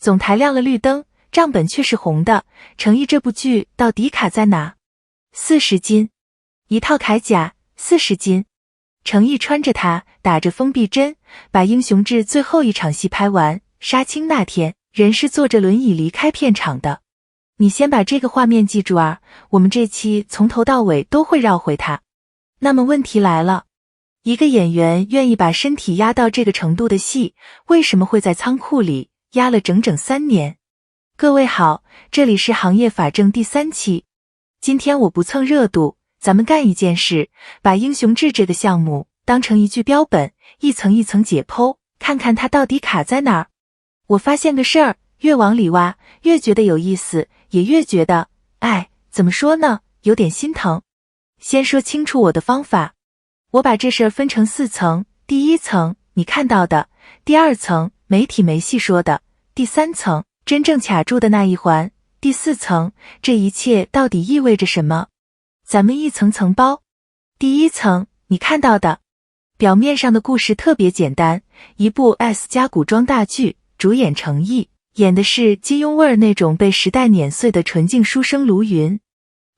总台亮了绿灯，账本却是红的。诚意这部剧到底卡在哪？40斤，一套铠甲40斤。诚意穿着它，打着封闭针，把英雄志最后一场戏拍完。杀青那天，人是坐着轮椅离开片场的。你先把这个画面记住啊，我们这期从头到尾都会绕回它。那么问题来了，一个演员愿意把身体压到这个程度的戏，为什么会在仓库里压了整整3年？各位好，这里是行业法证第3期。今天我不蹭热度，咱们干一件事，把英雄志这个项目当成一句标本，一层一层解剖，看看它到底卡在哪儿。我发现个事儿，越往里挖，越觉得有意思，也越觉得，怎么说呢，有点心疼。先说清楚我的方法，我把这事儿分成4层，第1层你看到的，第2层媒体没细说的，第3层真正卡住的那一环，第4层这一切到底意味着什么？咱们一层层包。第1层你看到的，表面上的故事特别简单，一部 S 加古装大剧，主演程毅，演的是金庸味儿那种被时代碾碎的纯净书生卢云。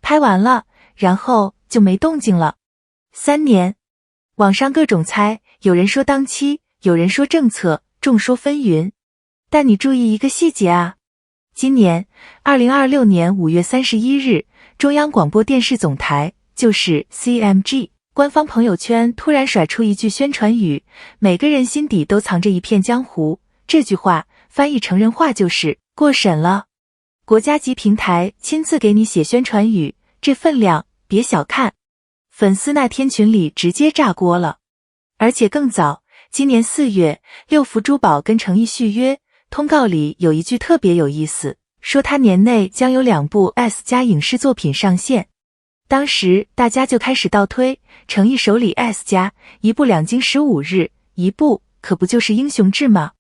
拍完了，然后就没动静了。3年，网上各种猜，有人说档期，有人说政策，众说纷纭。但你注意一个细节啊，今年2026年5月31日，中央广播电视总台，就是 CMG 官方朋友圈突然甩出一句宣传语，每个人心底都藏着一片江湖。这句话翻译成人话就是过审了，国家级平台亲自给你写宣传语，这分量别小看。粉丝那天群里直接炸锅了，而且更早，今年4月，六福珠宝跟诚毅续约，通告里有一句特别有意思，说他年内将有2部 S 加影视作品上线。当时大家就开始倒推，诚毅手里 S 加一部2经15日，一部可不就是英雄志吗？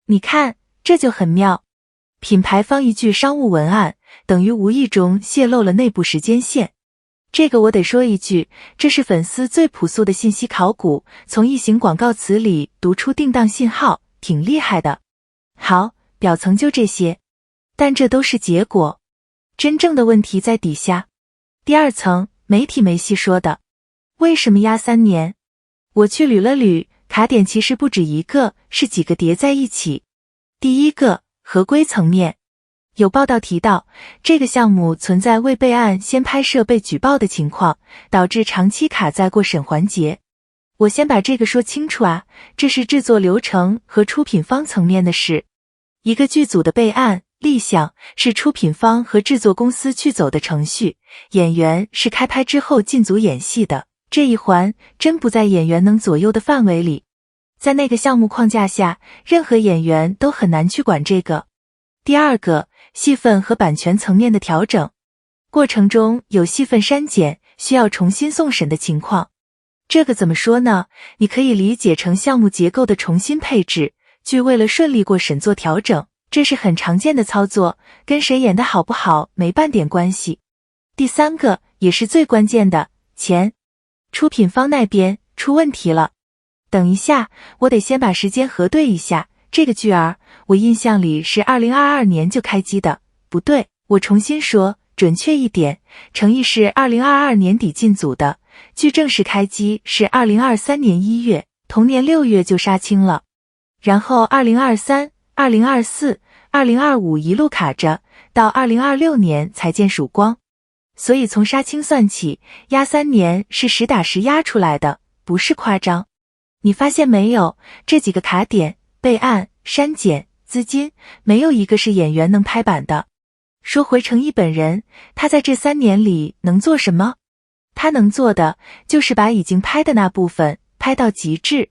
你看，这就很妙。品牌方一句商务文案，等于无意中泄露了内部时间线。这个我得说一句，这是粉丝最朴素的信息考古，从异形广告词里读出定档信号，挺厉害的。好，表层就这些，但这都是结果，真正的问题在底下。第2层，媒体没细说的，为什么压3年？我去捋了捋，卡点其实不止一个，是几个叠在一起。第1个，合规层面。有报道提到，这个项目存在未备案先拍摄被举报的情况，导致长期卡在过审环节。我先把这个说清楚啊，这是制作流程和出品方层面的事。一个剧组的备案立项是出品方和制作公司去走的程序，演员是开拍之后进组演戏的，这一环真不在演员能左右的范围里。在那个项目框架下，任何演员都很难去管这个。第2个，戏份和版权层面的调整，过程中有戏份删减，需要重新送审的情况。这个怎么说呢？你可以理解成项目结构的重新配置，剧为了顺利过审做调整，这是很常见的操作，跟谁演得好不好没半点关系。第3个，也是最关键的，钱。出品方那边出问题了。等一下，我得先把时间核对一下，这个剧儿我印象里是2022年就开机的，不对，我重新说，准确一点，诚毅是2022年底进组的，剧正式开机是2023年1月，同年6月就杀青了。然后2023、2024、2025一路卡着，到2026年才见曙光。所以从杀青算起，压3年是实打实压出来的，不是夸张。你发现没有，这几个卡点，备案、删减、资金，没有一个是演员能拍板的。说回诚毅本人，他在这3年里能做什么？他能做的就是把已经拍的那部分拍到极致。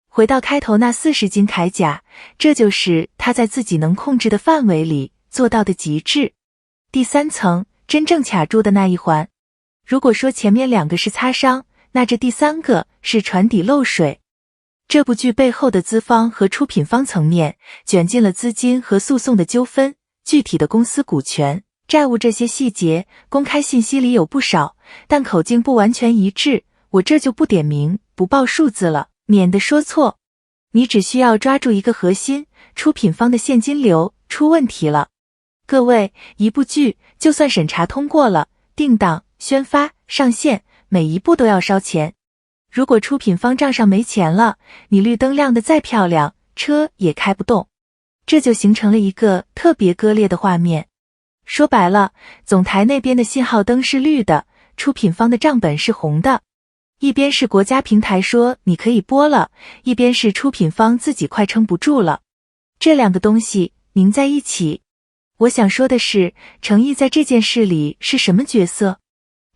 回到开头那40斤铠甲，这就是他在自己能控制的范围里做到的极致。第3层，真正卡住的那一环。如果说前面2个是擦伤，那这第3个是船底漏水。这部剧背后的资方和出品方层面卷进了资金和诉讼的纠纷，具体的公司股权、债务这些细节，公开信息里有不少，但口径不完全一致，我这就不点名，不报数字了，免得说错。你只需要抓住一个核心，出品方的现金流，出问题了。各位，一部剧就算审查通过了，定档、宣发、上线，每一步都要烧钱。如果出品方账上没钱了，你绿灯亮得再漂亮，车也开不动。这就形成了一个特别割裂的画面。说白了，总台那边的信号灯是绿的，出品方的账本是红的。一边是国家平台说你可以播了，一边是出品方自己快撑不住了。这两个东西拧在一起。我想说的是，程毅在这件事里是什么角色？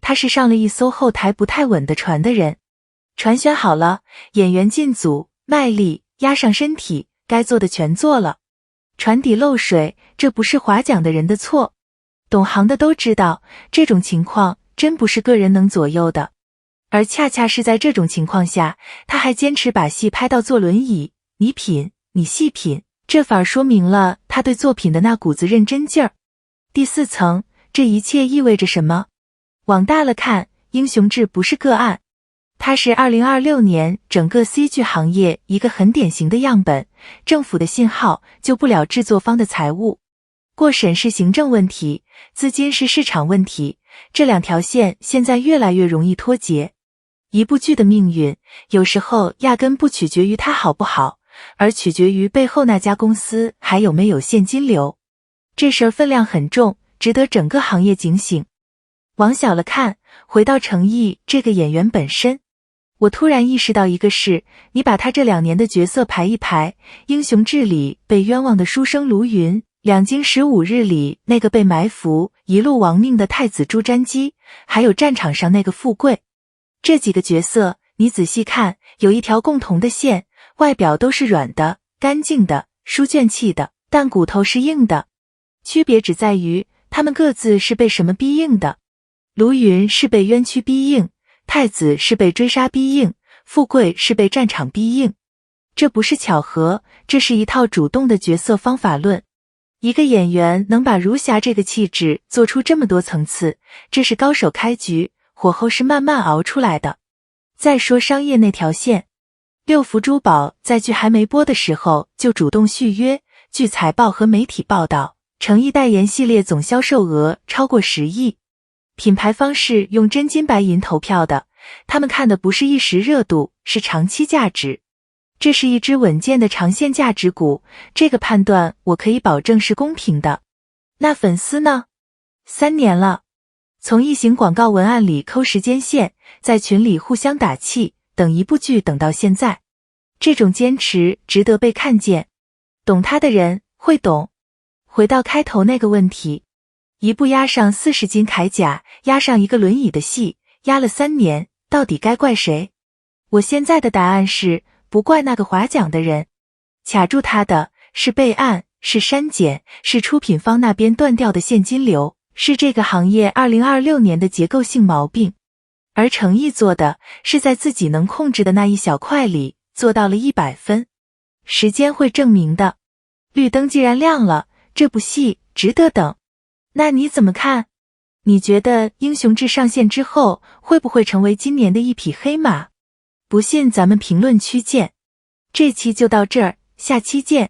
他是上了一艘后台不太稳的船的人。船选好了，演员进组，卖力，压上身体，该做的全做了。船底漏水，这不是划桨的人的错。懂行的都知道，这种情况真不是个人能左右的。而恰恰是在这种情况下，他还坚持把戏拍到坐轮椅，你品，你细品，这反而说明了他对作品的那股子认真劲儿。第四层，这一切意味着什么？往大了看，英雄志不是个案，它是2026年整个 C 剧行业一个很典型的样本。政府的信号救不了制作方的财务，过审是行政问题，资金是市场问题，这两条线现在越来越容易脱节。一部剧的命运，有时候压根不取决于它好不好，而取决于背后那家公司还有没有现金流。这事儿分量很重，值得整个行业警醒。往小了看，回到程毅这个演员本身，我突然意识到一个事，你把他这2年的角色排一排，英雄志里被冤枉的书生卢云，两京15日里那个被埋伏一路亡命的太子朱瞻基，还有战场上那个富贵，这几个角色你仔细看，有一条共同的线，外表都是软的、干净的、书卷气的，但骨头是硬的。区别只在于他们各自是被什么逼硬的。卢云是被冤屈逼硬，太子是被追杀逼硬，富贵是被战场逼硬。这不是巧合，这是一套主动的角色方法论。一个演员能把如霞这个气质做出这么多层次，这是高手开局，火候是慢慢熬出来的。再说商业那条线，六福珠宝在剧还没播的时候就主动续约，据财报和媒体报道，程毅代言系列总销售额超过10亿。品牌方是用真金白银投票的，他们看的不是一时热度，是长期价值。这是一只稳健的长线价值股，这个判断我可以保证是公平的。那粉丝呢？3年了，从异形广告文案里抠时间线，在群里互相打气，等一部剧等到现在，这种坚持值得被看见。懂他的人会懂。回到开头那个问题，一部压上40斤铠甲，压上一个轮椅的戏，压了3年，到底该怪谁？我现在的答案是，不怪那个划桨的人，卡住他的是备案，是删减，是出品方那边断掉的现金流，是这个行业2026年的结构性毛病。而程毅做的是在自己能控制的那一小块里做到了100分，时间会证明的。绿灯既然亮了，这部戏值得等。那你怎么看？你觉得英雄志上线之后会不会成为今年的一匹黑马？不信咱们评论区见。这期就到这儿，下期见。